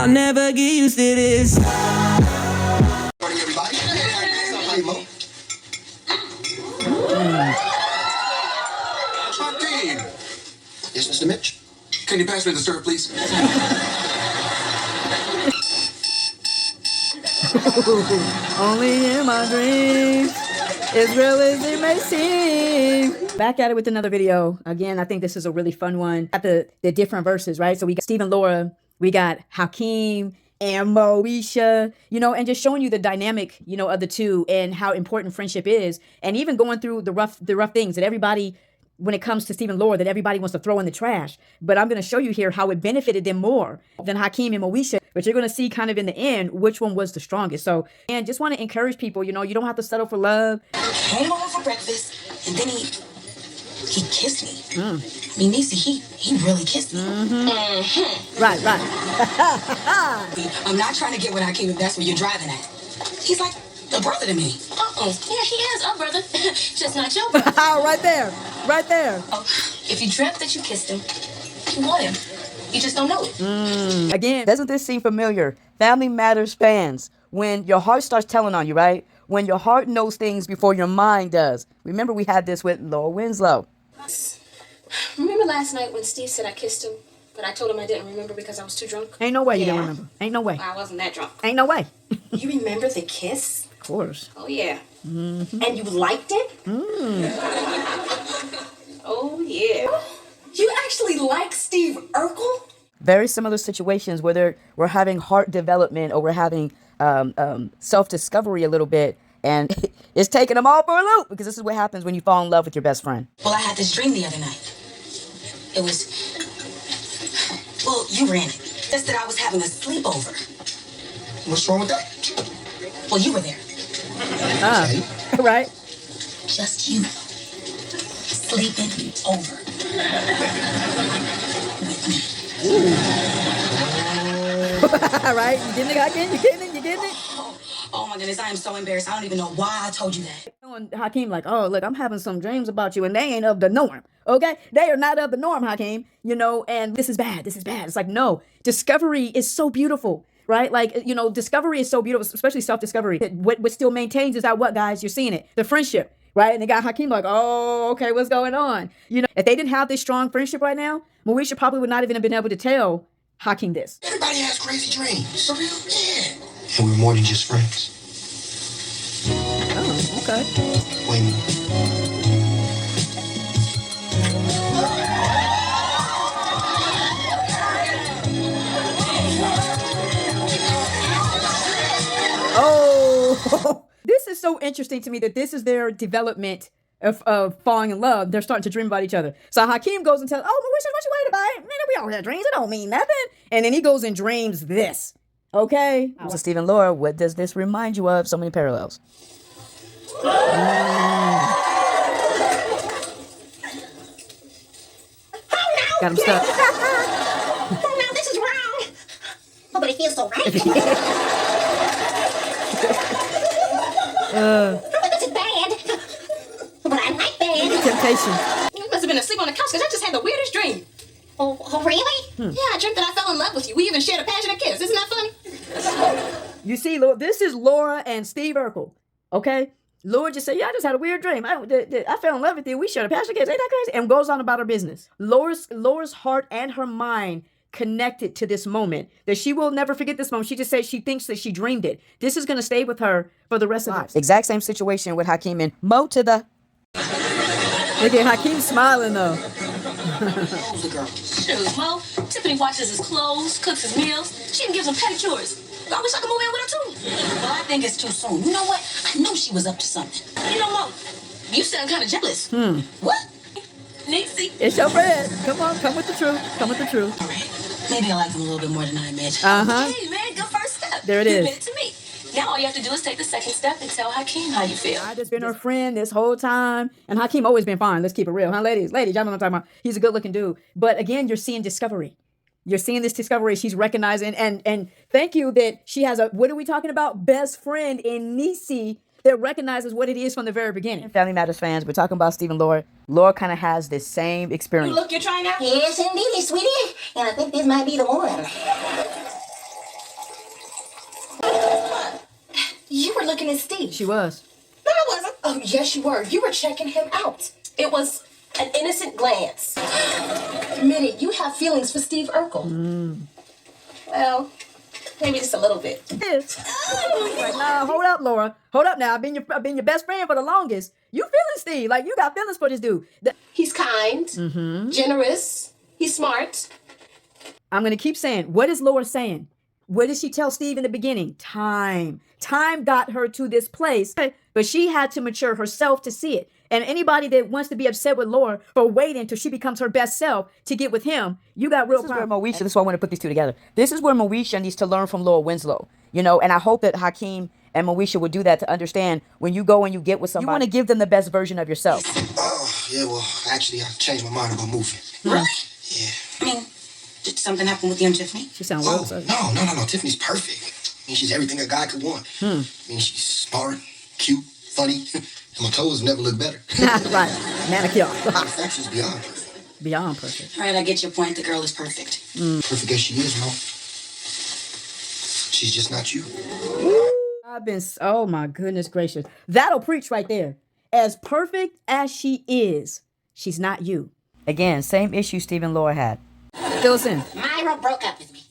I'll never get used to this. Morning, everybody. Hey, Mo. Hakeem. Yes, Mr. Mitch? Can you pass me the syrup, please? Only in my dreams, as real as it may seem. Back at it with another video. Again, I think this is a really fun one. Got the different verses, right? So we got Steve and Laura, we got Hakeem and Moesha, you know, and just showing you the dynamic, you know, of the two and how important friendship is. And even going through the rough things that everybody, when it comes to Steve and Laura, that everybody wants to throw in the trash. But I'm going to show you here how it benefited them more than Hakeem and Moesha. But you're going to see kind of in the end which one was the strongest. So, and just want to encourage people, you know, you don't have to settle for love. Came over for breakfast, and then he kissed me. I mean, Niecy, he really kissed me. Right. I'm not trying to get with Hakeem if that's what you're driving at. He's like a brother to me. Yeah, he is a brother, just not your brother. Right there. Oh, if you dreamt that you kissed him, you want him. You just don't know it. Again, doesn't this seem familiar? Family Matters fans, when your heart starts telling on you, right? When your heart knows things before your mind does. Remember, we had this with Laura Winslow. Remember last night when Steve said I kissed him, but I told him I didn't remember because I was too drunk? Ain't no way you didn't remember. Ain't no way. I wasn't that drunk. Ain't no way. You remember the kiss? Of course. Oh, yeah. And you liked it? Oh, yeah. You actually like Steve Urkel? Very similar situations where we're having heart development or we're having self-discovery a little bit. And it's taking them all for a loop because this is what happens when you fall in love with your best friend. Well, I had this dream the other night. It was, well, you ran it. Just that I was having a sleepover. What's wrong with that? Well, you were there. Okay. Right? Just you. Sleeping over. With me. Right? You getting it again? You getting it? Oh my goodness, I am so embarrassed. I don't even know why I told you that. And Hakeem like, oh, look, I'm having some dreams about you and they ain't of the norm. Okay? They are not of the norm, Hakeem. You know, and this is bad. It's like, no. Discovery is so beautiful. Right? Like, you know, discovery is so beautiful, especially self-discovery. What still maintains is that what, guys? You're seeing it. The friendship. Right? And they got Hakeem like, oh, okay, what's going on? You know, if they didn't have this strong friendship right now, Moesha probably would not even have been able to tell Hakeem this. Everybody has crazy dreams. For real? Yeah. And we're more than just friends. Oh, okay. Way more. Oh, this is so interesting to me that this is their development of falling in love. They're starting to dream about each other. So Hakeem goes and tells, oh, Moesha, what you worried about? Man, we all have dreams. It don't mean nothing. And then he goes and dreams this. Okay? So Steve and Laura, what does this remind you of? So many parallels. Got him stuck. Oh, no, this is wrong. Oh, but it feels so right. This is bad. But I like bad. Temptation. You must have been asleep on the couch because I just had the weirdest dream. Oh, really? Yeah, I dreamt that I fell in love with you. We even shared a passionate kiss. Isn't that funny? You see, this is Laura and Steve Urkel. Okay? Laura just said, yeah, I just had a weird dream. I fell in love with you. We shared a passionate kiss. Ain't that crazy? And goes on about her business. Laura's heart and her mind connected to this moment, that she will never forget this moment. She just said she thinks that she dreamed it. This is going to stay with her for the rest of her life. Exact same situation with Hakeem and Mo to the... Look at Hakeem smiling, though. The girl. Shoot, Mo. Tiffany washes his clothes, cooks his meals. She even gives him pedicures. I wish I could move in with her, too. Well, I think it's too soon. You know what? I knew she was up to something. You know, Mo, you sound kind of jealous. What? Niecy. It's your friend. Come on, come with the truth. Come with the truth. All right. Maybe I like him a little bit more than I imagined. Hey, man, good first step. There it You is. admit it to me. Now all you have to do is take the second step and tell Hakeem how you feel. I just been her friend this whole time. And Hakeem always been fine. Let's keep it real, huh, ladies? Y'all know what I'm talking about. He's a good-looking dude. But again, you're seeing discovery. You're seeing this discovery. She's recognizing. And thank you that she has a, what are we talking about? Best friend in Niecy that recognizes what it is from the very beginning. Family Matters fans, we're talking about Steve and Laura. Laura kind of has this same experience. Look, you're trying out? Yes, indeed, sweetie. And I think this might be the one. were looking at Steve. She was. No, I wasn't. Oh, yes, you were. You were checking him out. It was an innocent glance. Minnie, you have feelings for Steve Urkel. Well, maybe just a little bit. Like, nah, hold up, Laura. Hold up now. I've been your best friend for the longest. You feeling Steve. Like, you got feelings for this dude. He's kind, generous, he's smart. I'm going to keep saying, what is Laura saying? What did she tell Steve in the beginning? Time. Time got her to this place, but she had to mature herself to see it. And anybody that wants to be upset with Laura for waiting until she becomes her best self to get with him, you got real problems. This is why I want to put these two together. This is where Moesha needs to learn from Laura Winslow, you know, and I hope that Hakeem and Moesha would do that to understand when you go and you get with somebody, you want to give them the best version of yourself. Oh, yeah, well, actually, I changed my mind about moving. Really? Yeah. I mean, did something happen with you and Tiffany? She sounds real Oh, excited. no. Tiffany's perfect. I mean, she's everything a guy could want. I mean, she's smart, cute, funny, and my toes never look better. Right. Manicure. In fact, she's beyond perfect. Beyond perfect. All right, I get your point. The girl is perfect. Perfect as she is, Mo. She's just not you. Oh my goodness gracious. That'll preach right there. As perfect as she is, she's not you. Again, same issue Steve and Laura had. Fill us in. Myra broke up with me.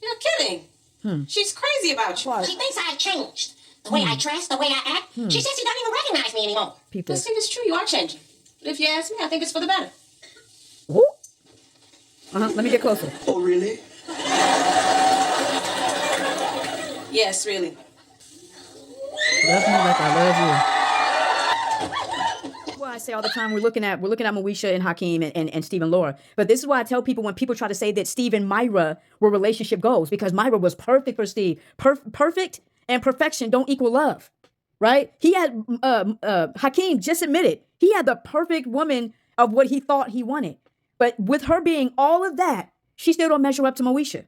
You're kidding. She's crazy about you. She thinks I changed. The way I dress, the way I act. She says she doesn't even recognize me anymore. People. Let's see if it's true. You are changing. But if you ask me, I think it's for the better. Let me get closer. Oh, really? Yes, really. Love me like I love you. That's why I say all the time we're looking at Moesha and Hakeem and Steve and Laura. But this is why I tell people when people try to say that Steve and Myra were relationship goals, because Myra was perfect for Steve. Perfect and perfection don't equal love, right? He had Hakeem just admitted he had the perfect woman of what he thought he wanted. But with her being all of that, she still don't measure up to Moesha.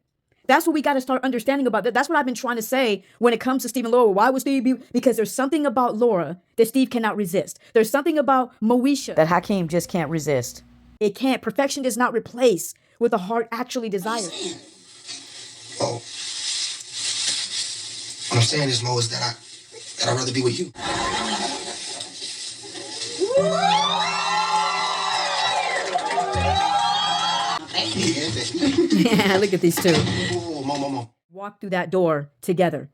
That's what we got to start understanding about that. That's what I've been trying to say when it comes to Steve and Laura. Why would Steve be? Because there's something about Laura that Steve cannot resist. There's something about Moesha that Hakeem just can't resist. It can't. Perfection does not replace what the heart actually desires. Oh. What I'm saying is, Mo, is that I'd rather be with you. Yeah, look at these two. Oh, Mo. Walk through that door together,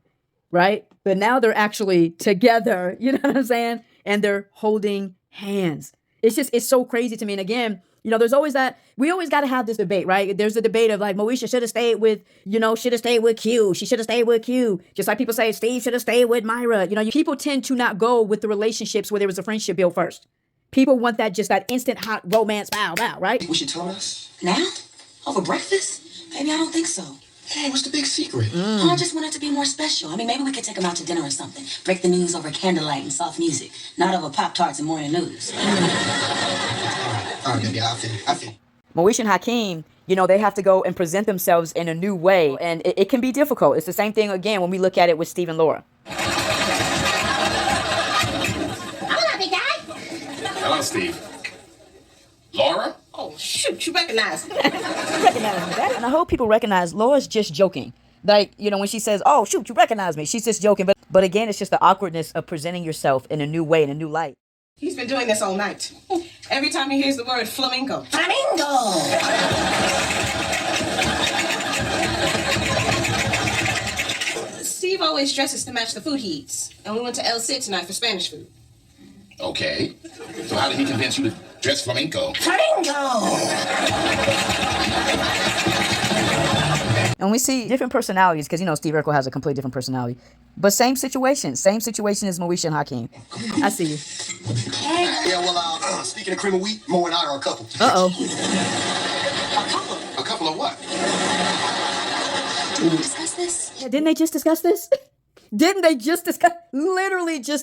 right? But now they're actually together, you know what I'm saying? And they're holding hands. It's so crazy to me. And again, you know, there's always that, we always got to have this debate, right? There's a debate of like, Moesha should have stayed with, Q. She should have stayed with Q. Just like people say, Steve should have stayed with Myra. You know, people tend to not go with the relationships where there was a friendship built first. People want that instant hot romance, bow, right? We should tell us. Now? Over breakfast? Maybe I don't think so. Hey, what's the big secret? Oh, I just want it to be more special. I mean, maybe we could take them out to dinner or something. Break the news over candlelight and soft music, not over Pop-Tarts and morning news. All right, baby, I feel. Moesha and Hakeem, you know, they have to go and present themselves in a new way. And it can be difficult. It's the same thing, again, when we look at it with Steve and Laura. Hola, big guy. Hello, Steve. Laura? Oh, shoot, you recognize me. Recognize that. And I hope people recognize Laura's just joking. Like, you know, when she says, oh, shoot, you recognize me, she's just joking. But again, it's just the awkwardness of presenting yourself in a new way, in a new light. He's been doing this all night. Every time he hears the word flamingo. Flamingo. Steve always dresses to match the food he eats. And we went to El Cid tonight for Spanish food. Okay. So how did he convince you to dress flamenco? And we see different personalities because, you know, Steve Urkel has a completely different personality. But same situation as Moesha and Hakeem. I see you. Yeah, well, speaking of cream of wheat, Mo and I are a couple. Uh-oh. A couple of what? Did we discuss this? Yeah, didn't they just discuss this? Literally just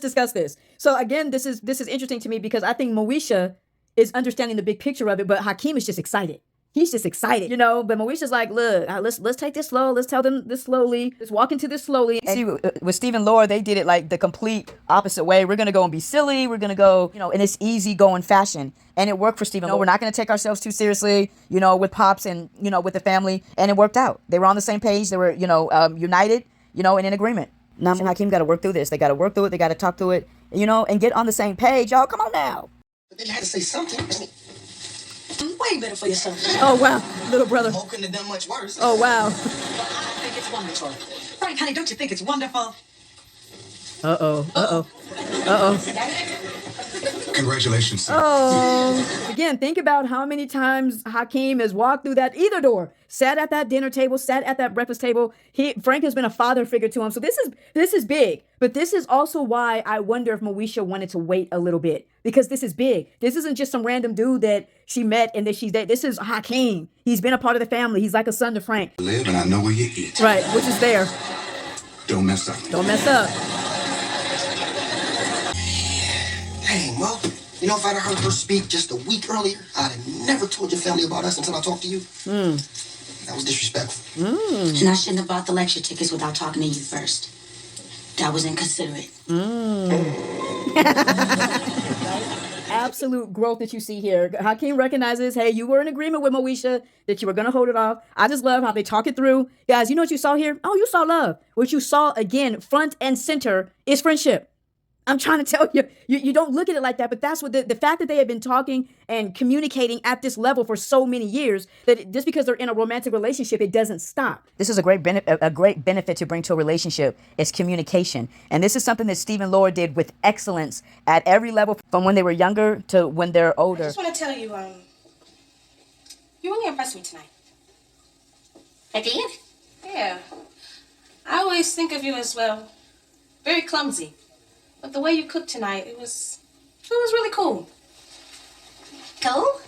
discuss this. So again, this is interesting to me because I think Moesha is understanding the big picture of it, but Hakeem is just excited. He's just excited, you know, but Moesha's like, look, let's take this slow. Let's tell them this slowly. Let's walk into this slowly. And see, with Steve and Laura, they did it like the complete opposite way. We're going to go and be silly. We're going to go, you know, in this easygoing fashion. And it worked for Steve and Laura. We're not going to take ourselves too seriously, you know, with Pops and, you know, with the family. And it worked out. They were on the same page. They were, you know, united, you know, and in agreement. Nam and Hakeem got to work through this. They got to work through it. They got to talk through it, you know, and get on the same page. Y'all, come on now. But then you had to say something. I mean, Way better for your son. Oh, wow. Little brother. Mo couldn't have done much worse. Oh, wow. I think it's wonderful. Frank, honey, don't you think it's wonderful? Uh-oh. Uh-oh. Uh-oh. Congratulations, son. Oh. Again, think about how many times Hakeem has walked through that either door, sat at that dinner table, sat at that breakfast table. Frank has been a father figure to him. So this is big. But this is also why I wonder if Moesha wanted to wait a little bit. Because this is big. This isn't just some random dude that she met and that she's dating. This is Hakeem. He's been a part of the family. He's like a son to Frank. Live and I know where you eat. Right, which is there. Don't mess up. Don't mess up. Dang, Mo. You know, if I'd heard her speak just a week earlier, I'd have never told your family about us until I talked to you. That was disrespectful. And I shouldn't have bought the lecture tickets without talking to you first. That was inconsiderate. Absolute growth that you see here. Hakeem recognizes, hey, you were in agreement with Moesha that you were going to hold it off. I just love how they talk it through. Guys, you know what you saw here? Oh, you saw love. What you saw, again, front and center is friendship. I'm trying to tell you, you don't look at it like that, but that's what the fact that they have been talking and communicating at this level for so many years, that just because they're in a romantic relationship, it doesn't stop. This is a great benefit to bring to a relationship is communication. And this is something that Steve and Laura did with excellence at every level, from when they were younger to when they're older. I just want to tell you, you really impressed me tonight. I did? Yeah. I always think of you as, well, very clumsy. But the way you cooked tonight, it was really cool. Cool?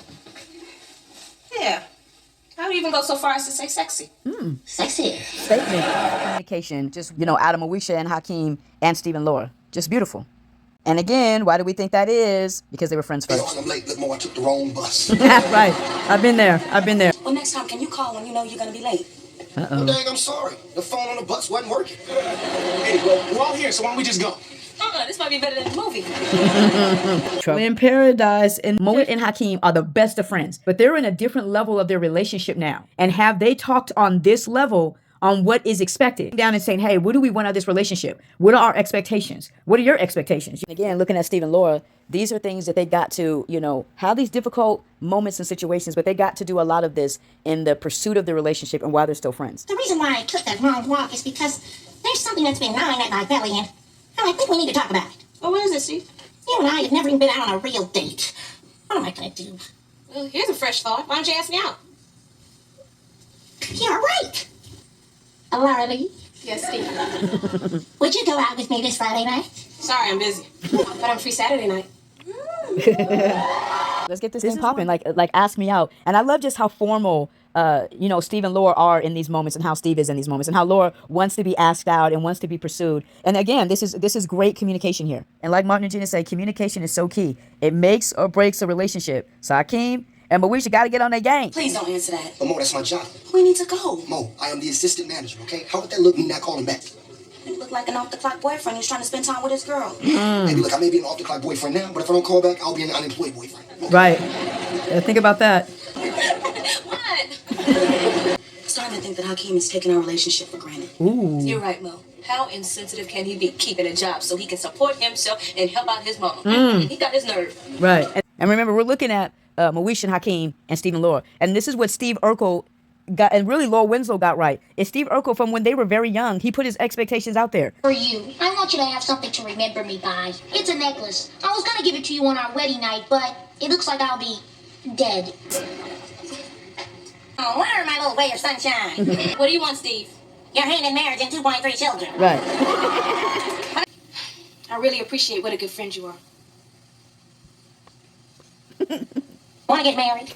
Yeah. I would even go so far as to say sexy. Sexy. Statement. Communication, just, you know, out of Moesha and Hakeem and Steve and Laura. Just beautiful. And again, why do we think that is? Because they were friends Hey, first. I'm late. Look, Mo, I took the wrong bus. Right. I've been there. Well, next time, can you call when you know you're going to be late? Well, dang, I'm sorry. The phone on the bus wasn't working. Hey, well, we're all here, so why don't we just go? This might be better than the movie. In Paradise, and Mo and Hakeem are the best of friends, but they're in a different level of their relationship now. And have they talked on this level on what is expected? Down and saying, hey, what do we want out of this relationship? What are our expectations? What are your expectations? Again, looking at Steve and Laura, these are things that they got to, you know, have these difficult moments and situations, but they got to do a lot of this in the pursuit of the relationship and while they're still friends. The reason why I took that long walk is because there's something that's been gnawing at my belly, and I think we need to talk about it. Oh, what is it, Steve? You and I have never even been out on a real date. What am I gonna do? Well, here's a fresh thought. Why don't you ask me out? You're right. Laura Lee, Yes, Steve. would you go out with me this Friday night? Sorry, I'm busy. But I'm free Saturday night. Let's get this thing popping. Like ask me out. And I love just how formal, you know, Steve and Laura are in these moments, and how Steve is in these moments, and how Laura wants to be asked out and wants to be pursued. And again, this is great communication here. And like Martin and Gina say, communication is so key. It makes or breaks a relationship. So Hakeem and Moesha got to get on their game. Please don't answer that. But Mo, that's my job. We need to go. Mo, I am the assistant manager, okay? How would that look, me not calling back? You look like an off-the-clock boyfriend who's trying to spend time with his girl. Maybe, look, I may be an off-the-clock boyfriend now, but if I don't call back, I'll be an unemployed boyfriend. Right. Yeah, think about that. What? Starting to think that Hakeem is taking our relationship for granted. You're right, Mo. How insensitive can he be keeping a job so he can support himself and help out his mama? He got his nerve. Right. And remember, we're looking at Moesha and Hakeem and Steve and Laura. And this is what Steve Urkel got, and really Laura Winslow got right. Is Steve Urkel, from when they were very young, he put his expectations out there. For you, I want you to have something to remember me by. It's a necklace. I was gonna give it to you on our wedding night, but it looks like I'll be dead. Oh, where are my little ray of sunshine? What do you want, Steve? Your hand in marriage and 2.3 children. Right. I really appreciate what a good friend you are. Wanna get married?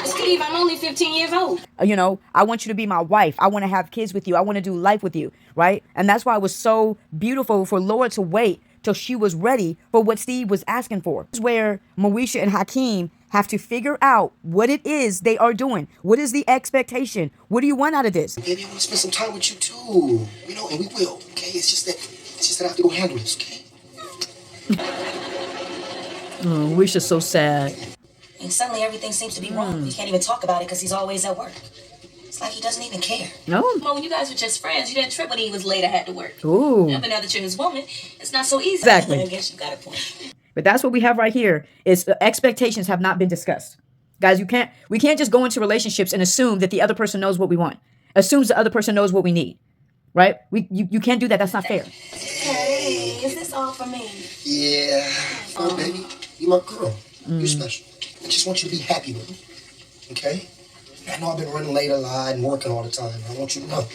Steve, I'm only 15 years old. You know, I want you to be my wife. I want to have kids with you. I want to do life with you, right? And that's why it was so beautiful for Laura to wait till she was ready for what Steve was asking for. This is where Moesha and Hakeem have to figure out what it is they are doing. What is the expectation? What do you want out of this? Baby, I want to spend some time with you too. You know, and we will, okay? It's just that I have to go handle this, okay? Oh, Moesha's so sad. And suddenly everything seems to be wrong. We can't even talk about it because he's always at work. It's like he doesn't even care. No. Well, when you guys were just friends, you didn't trip when he was late or had to work. Ooh. Yeah, but now that you're his woman, it's not so easy. Exactly. I guess you got a point. But that's what we have right here is expectations have not been discussed. Guys, we can't just go into relationships and assume that the other person knows what we want. Assumes the other person knows what we need. Right? You can't do that. That's not fair. Hey, is this all for me? Yeah. Oh, baby, you my girl. You're special. I just want you to be happy with me. Okay? I know I've been running late a lot and working all the time. I want you to know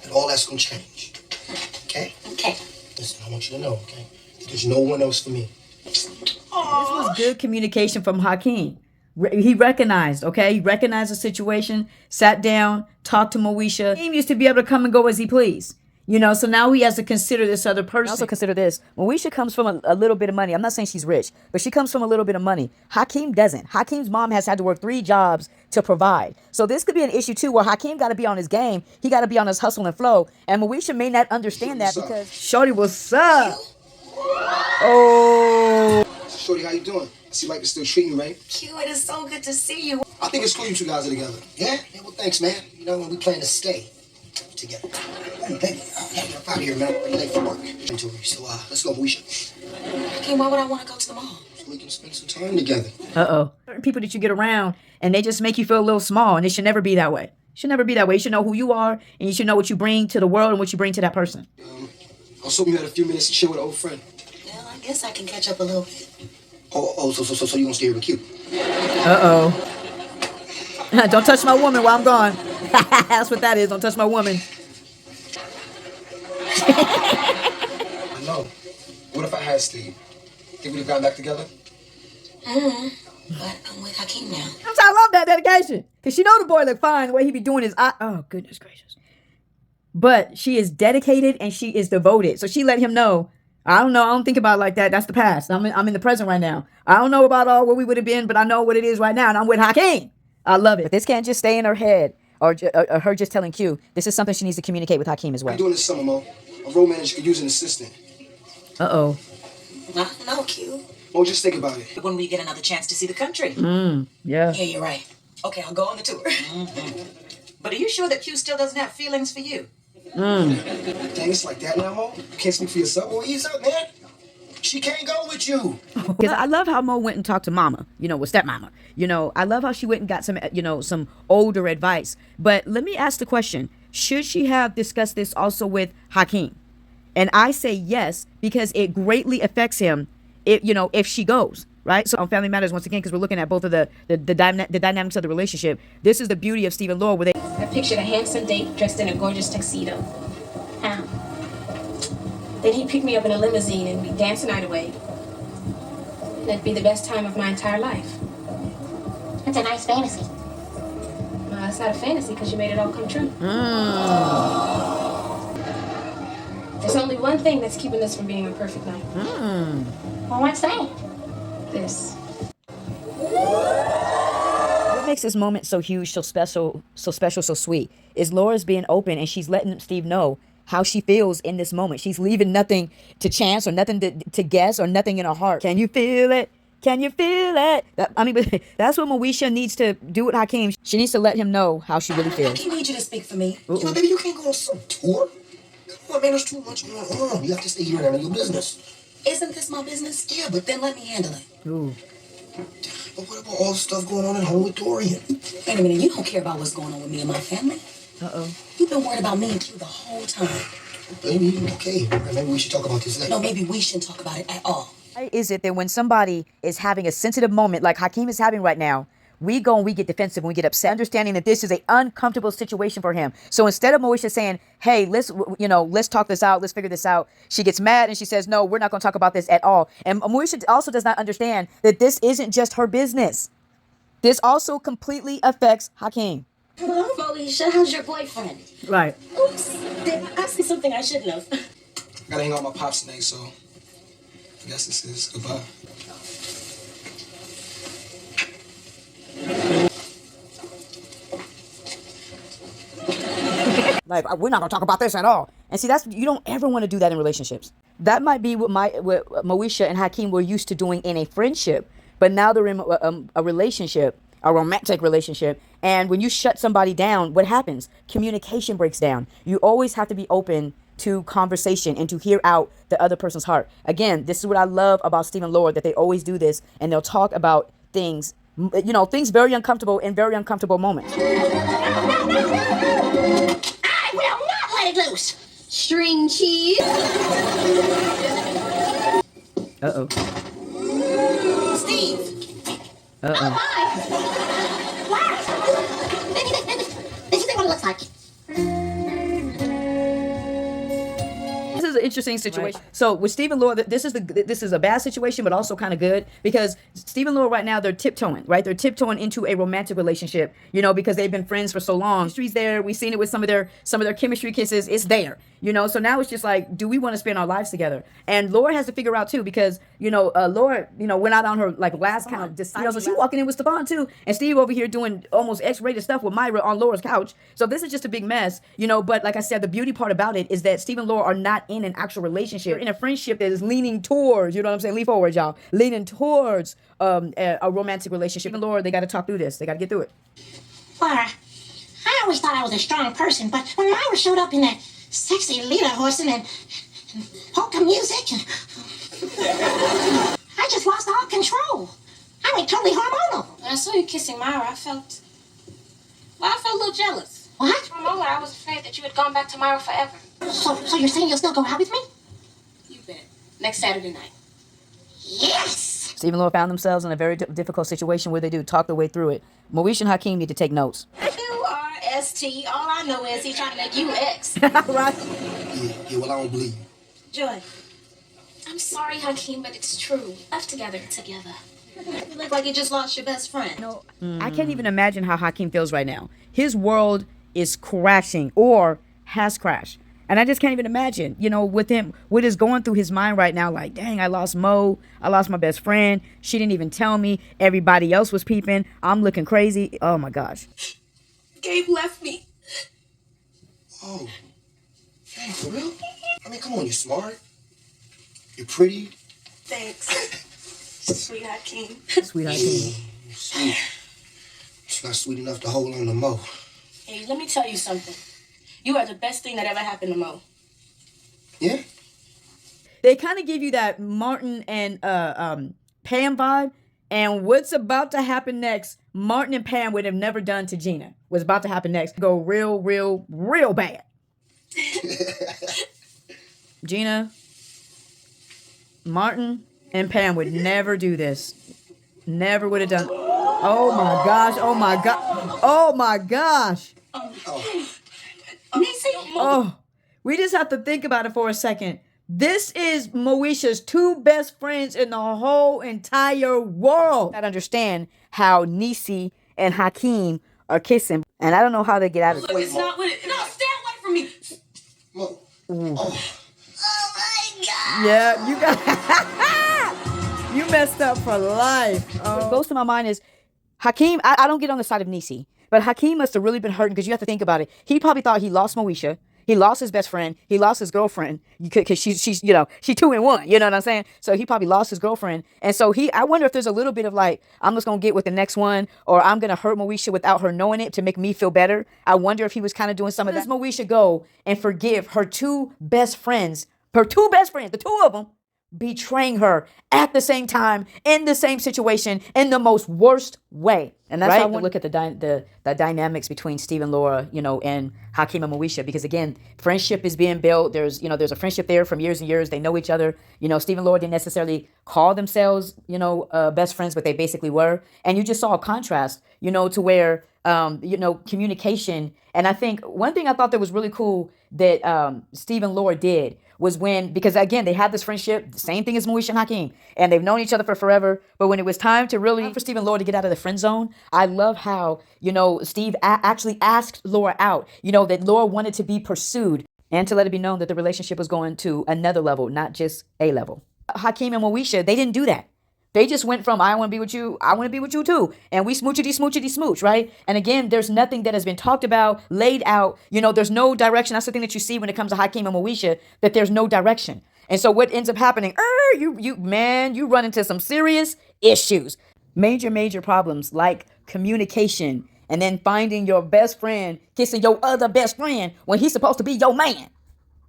that all that's going to change. Okay? Okay. Listen, I want you to know, okay? There's no one else for me. This was good communication from Hakeem. He recognized, okay? He recognized the situation, sat down, talked to Moesha. He used to be able to come and go as he pleased. You know, so now he has to consider this other person. Also consider this. Moesha comes from a little bit of money. I'm not saying she's rich, but she comes from a little bit of money. Hakeem doesn't. Hakeem's mom has had to work 3 jobs to provide. So this could be an issue too where Hakeem got to be on his game. He got to be on his hustle and flow. And Moesha may not understand that because... Shorty, what's up? Oh. Shorty, how you doing? I see like to still treat you, right? Q, it is so good to see you. I think it's cool you 2 guys are together. Yeah? Yeah, well, thanks, man. You know, when we plan to stay together. Ooh, baby, get up out of here, man. I'm late for work. So, let's go, Moesha. Okay, why would I want to go to the mall? So we can spend some time together. Uh-oh. Certain people that you get around, and they just make you feel a little small, and it should never be that way. It should never be that way. You should know who you are, and you should know what you bring to the world and what you bring to that person. I was hoping you had a few minutes to chill with an old friend. Well, I guess I can catch up a little bit. So you gonna stay here with Q? Uh-oh. Don't touch my woman while I'm gone. That's what that is. Don't touch my woman. I know. What if I had Steve? Think we'd have gotten back together? But I'm with Hakeem now. I love that dedication. Because she know the boy look fine. The way he be doing his... Oh, goodness gracious. But she is dedicated and she is devoted. So she let him know, I don't know. I don't think about it like that. That's the past. I'm in the present right now. I don't know about all where we would have been, but I know what it is right now. And I'm with Hakeem. I love it. But this can't just stay in her head or her just telling Q. This is something she needs to communicate with Hakeem as well. What are you doing this summer, Mo? A road manager could use an assistant. Uh-oh. No, Q. Mo, just think about it. When we get another chance to see the country. Yeah. Yeah, you're right. Okay, I'll go on the tour. But are you sure that Q still doesn't have feelings for you? Dang, it's like that now, Mo? You can't speak for yourself. Well, ease up, man. She can't go with you. Because I love how Mo went and talked to Mama, with stepmama. I love how she went and got some older advice. But let me ask the question. Should she have discussed this also with Hakeem? And I say yes, because it greatly affects him if she goes, right? So on Family Matters, once again, because we're looking at both of the dynamics of the relationship, this is the beauty of Steve and Laura, where they... I pictured a handsome date dressed in a gorgeous tuxedo. Then he'd pick me up in a limousine and we'd dance the night away. That'd be the best time of my entire life. That's a nice fantasy. It's not a fantasy because you made it all come true. There's only one thing that's keeping this from being a perfect night. Well, what's that? This. What makes this moment so huge, so special, so sweet, is Laura's being open and she's letting Steve know how she feels in this moment. She's leaving nothing to chance or nothing to guess or nothing in her heart. Can you feel it? Can you feel it? That's what Moesha needs to do with Hakeem. She needs to let him know how she really feels. I need you to speak for me. You know, baby, you can't go on some tour. Come on, man, there's too much going on. You have to stay here and handle your business. Isn't this my business? Yeah, but then let me handle it. Ooh. But what about all the stuff going on at home with Dorian? Wait a minute, you don't care about what's going on with me and my family? Uh-oh. You've been worried about me and Q the whole time. Baby, okay. Maybe we should talk about this later. No, maybe we shouldn't talk about it at all. Why is it that when somebody is having a sensitive moment like Hakeem is having right now, we go and we get defensive and we get upset, understanding that this is an uncomfortable situation for him. So instead of Moesha saying, hey, let's talk this out, let's figure this out, she gets mad and she says, no, we're not going to talk about this at all. And Moesha also does not understand that this isn't just her business. This also completely affects Hakeem. Hello, Moesha. How's your boyfriend? Right. Oops. Did I say something I shouldn't have? I gotta hang out with my pops today, so I guess this is goodbye. Like, we're not gonna talk about this at all. And see, you don't ever want to do that in relationships. That might be what Moesha and Hakeem were used to doing in a friendship, but now they're in a relationship, a romantic relationship. And when you shut somebody down, what happens? Communication breaks down. You always have to be open to conversation and to hear out the other person's heart. Again, this is what I love about Steve and Laura, that they always do this, and they'll talk about things, things very uncomfortable in very uncomfortable moments. I will not let it loose. String cheese. Uh-oh. Steve. Uh-oh. Oh, hi. Wow. This is what it looks like. This is an interesting situation. Right. So with Steve and Laura, this is a bad situation, but also kind of good, because Steve and Laura right now, they're tiptoeing, right? They're tiptoeing into a romantic relationship, because they've been friends for so long. Chemistry's there. We've seen it with some of their chemistry kisses. It's there, So now it's just like, do we want to spend our lives together? And Laura has to figure out too, because Laura, went out on her last kind of decide. So she walking in with Stephon too, and Steve over here doing almost X-rated stuff with Myra on Laura's couch. So this is just a big mess, But like I said, the beauty part about it is that Steve and Laura are not in an actual relationship, in a friendship that is leaning towards, what I'm saying? Lean forward, y'all. Leaning towards a romantic relationship. And Laura, they got to talk through this. They got to get through it. Laura, I always thought I was a strong person, but when Myra showed up in that sexy leader horsing and polka music, I just lost all control. I went totally hormonal. When I saw you kissing Myra, I felt a little jealous. What? For a moment, I was afraid that you had gone back to Myra forever. So you're saying you'll still go out with me? You bet. Next Saturday night. Yes! Steve and Laura found themselves in a very difficult situation where they do talk their way through it. Moesha and Hakeem need to take notes. QRST. All I know is he's trying to make you X. Right? Yeah, well, I don't believe you. Joy. I'm sorry, Hakeem, but it's true. Left together. You look like you just lost your best friend. I can't even imagine how Hakeem feels right now. His world is crashing, or has crashed. And I just can't even imagine, with him, what is going through his mind right now. Like, dang, I lost Mo. I lost my best friend. She didn't even tell me. Everybody else was peeping. I'm looking crazy. Oh, my gosh. Gabe left me. Oh. Dang, for real? I mean, come on, you're smart. You're pretty. Thanks. Sweet Hakeem. Sweet Hakeem. Sweet. It's not sweet enough to hold on to Mo. Hey, let me tell you something. You are the best thing that ever happened to Mo. Yeah? They kind of give you that Martin and Pam vibe. And what's about to happen next, Martin and Pam would have never done to Gina. What's about to happen next, go real, real, real bad. Gina, Martin, and Pam would never do this. Never would have done. Oh my gosh. Oh my God. Oh my gosh. Oh, we just have to think about it for a second. This is Moesha's two best friends in the whole entire world. I understand how Niecy and Hakeem are kissing, and I don't know how they get out of it. Look, it's not with it. No, stay away from me. Mo. Oh my God! Yeah, you got you messed up for life. What goes to my mind is Hakeem. I don't get on the side of Niecy, but Hakeem must have really been hurting, because you have to think about it. He probably thought he lost Moesha. He lost his best friend. He lost his girlfriend, because she's she's 2 in 1. You know what I'm saying? So he probably lost his girlfriend, and so I wonder if there's a little bit of like, I'm just gonna get with the next one, or I'm gonna hurt Moesha without her knowing it to make me feel better. I wonder if he was kind of doing some of that. Does Moesha go and forgive her two best friends, the two of them, betraying her at the same time, in the same situation, in the most worst way? And that's how I want to look at the dynamics between Steve and Laura, and Hakeem and Moesha, because again, friendship is being built. There's a friendship there from years and years. They know each other. Steve and Laura didn't necessarily call themselves, best friends, but they basically were. And you just saw a contrast, to where, communication. And I think one thing I thought that was really cool that Steve and Laura did was because again, they had this friendship, the same thing as Moesha and Hakeem, and they've known each other for forever. But when it was time to really, for Steve and Laura to get out of the friend zone, I love how, Steve actually asked Laura out, that Laura wanted to be pursued and to let it be known that the relationship was going to another level, not just a level. Hakeem and Moesha, they didn't do that. They just went from, I want to be with you, I want to be with you too. And we smooch, right? And again, there's nothing that has been talked about, laid out. There's no direction. That's the thing that you see when it comes to Hakeem and Moesha, that there's no direction. And so what ends up happening, you run into some serious issues. Major problems, like communication, and then finding your best friend kissing your other best friend when he's supposed to be your man.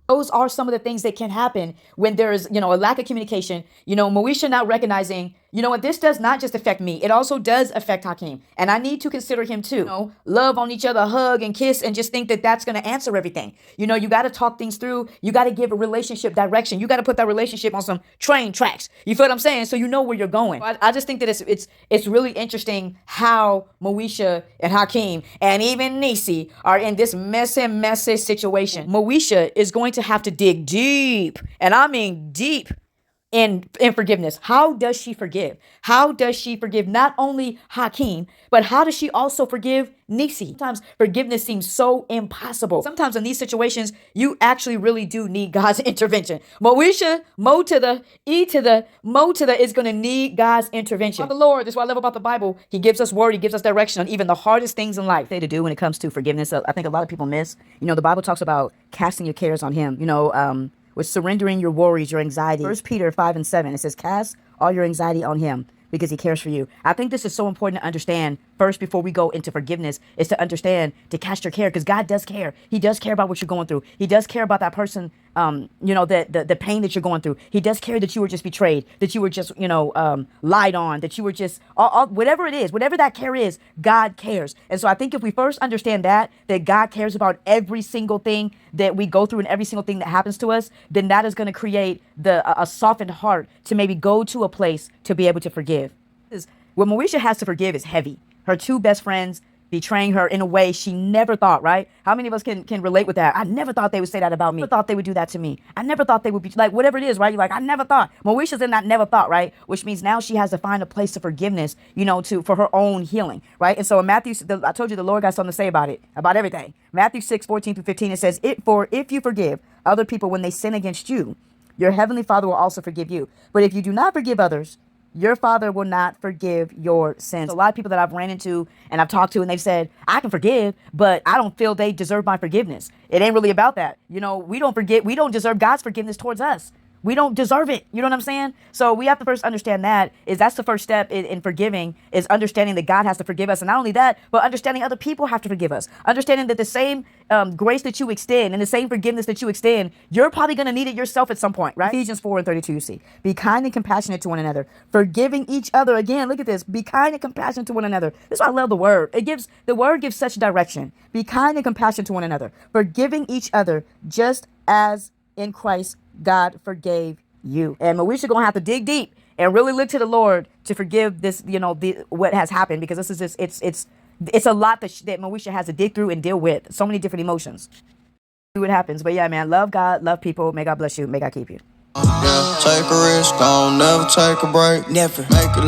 Those are some of the things that can happen when there is, a lack of communication. Moesha not recognizing, what, this does not just affect me. It also does affect Hakeem. And I need to consider him too. Love on each other, hug and kiss, and just think that that's going to answer everything. You got to talk things through. You got to give a relationship direction. You got to put that relationship on some train tracks. You feel what I'm saying? So you know where you're going. I just think that it's really interesting how Moesha and Hakeem and even Niecy are in this messy situation. Moesha is going to have to dig deep, and I mean deep, in forgiveness. How does she forgive? How does she forgive not only Hakeem, but how does she also forgive Niecy? Sometimes forgiveness seems so impossible. Sometimes in these situations, you actually really do need God's intervention. Moesha, Mo to the E to the Mo to the is going to need God's intervention. The Lord, this is what I love about the Bible. He gives us word. He gives us direction on even the hardest things in life. They to do when it comes to forgiveness. I think a lot of people miss. The Bible talks about casting your cares on him. With surrendering your worries, your anxiety. 1 Peter 5:7, it says, cast all your anxiety on him because he cares for you. I think this is so important to understand first before we go into forgiveness, is to understand to cast your care, because God does care. He does care about what you're going through. He does care about that person, the pain that you're going through. He does care that you were just betrayed, that you were just, lied on, that you were just, whatever it is, whatever that care is, God cares. And so I think if we first understand that God cares about every single thing that we go through and every single thing that happens to us, then that is going to create a softened heart to maybe go to a place to be able to forgive. What Moesha has to forgive is heavy. Her two best friends betraying her in a way she never thought, right? How many of us can relate with that? I never thought they would say that about me. I never thought they would do that to me. I never thought they would be like, whatever it is, right? You're like, I never thought. Moesha's in that never thought, right? Which means now she has to find a place of forgiveness, for her own healing, right? And so in Matthew, I told you the Lord got something to say about it, about everything. Matthew 6:14-15, it says, for if you forgive other people when they sin against you, your heavenly Father will also forgive you. But if you do not forgive others, your Father will not forgive your sins. A lot of people that I've ran into and I've talked to, and they've said, I can forgive, but I don't feel they deserve my forgiveness. It ain't really about that. We don't deserve God's forgiveness towards us. We don't deserve it. You know what I'm saying? So we have to first understand that's the first step in forgiving, is understanding that God has to forgive us. And not only that, but understanding other people have to forgive us. Understanding that the same grace that you extend and the same forgiveness that you extend, you're probably going to need it yourself at some point, right? Ephesians 4:32, you see. Be kind and compassionate to one another, forgiving each other. Again, look at this. Be kind and compassionate to one another. This is why I love the word. The word gives such direction. Be kind and compassionate to one another, forgiving each other just as in Christ God forgave you. And Moesha gonna have to dig deep and really look to the Lord to forgive this, what has happened, because this is just it's a lot that Moesha has to dig through and deal with. So many different emotions. See what happens. But yeah, man, love God, love people. May God bless you. May God keep you. Yeah, take a risk, don't never take a break. Never. Make it